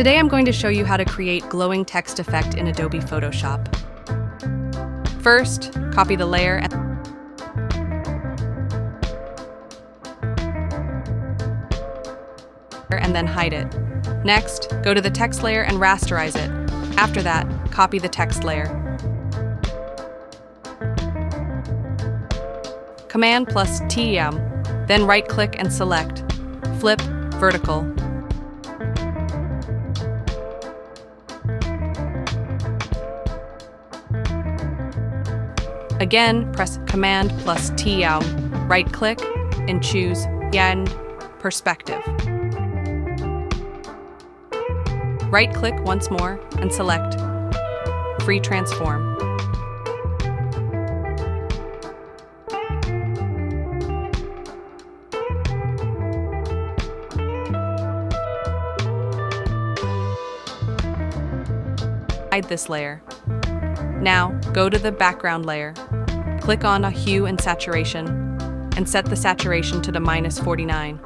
Today I'm going to show you how to create glowing text effect in Adobe Photoshop. First, copy the layer and then hide it. Next, go to the text layer and rasterize it. After that, copy the text layer. Command plus TM, then right-click and select Flip Vertical. Again, press Command plus TM, right-click, and choose Yen Perspective. Right-click once more and select Free Transform. Hide this layer. Now, go to the background layer. Click on a Hue and Saturation, and set the saturation to the -49.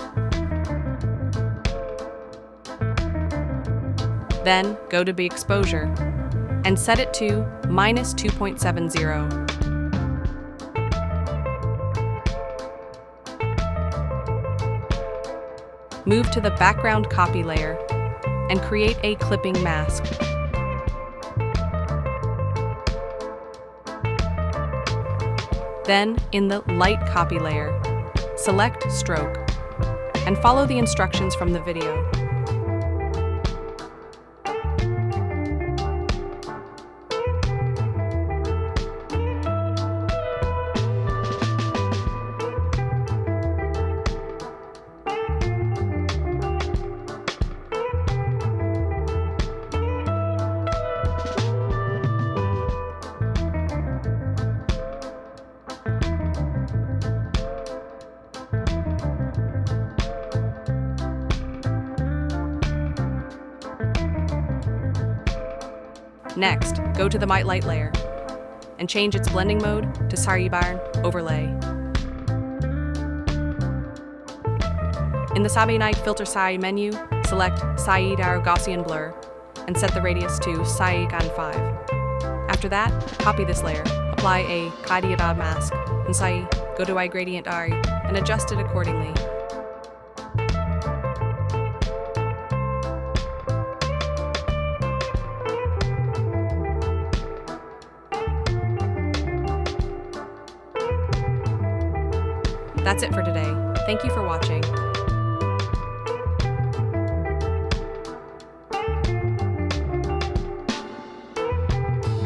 Then, go to the exposure, and set it to -2.70. Move to the background copy layer, and create a clipping mask. Then, in the light copy layer, select Stroke, and follow the instructions from the video. Next, go to the White Light layer and change its blending mode to Sidebar Overlay. In the Sidebar Filter Side menu, select Sidebar Gaussian Blur and set the radius to Sidebar 5. After that, copy this layer, apply a Kadiada mask, and go to iGradient R and adjust it accordingly. That's it for today. Thank you for watching.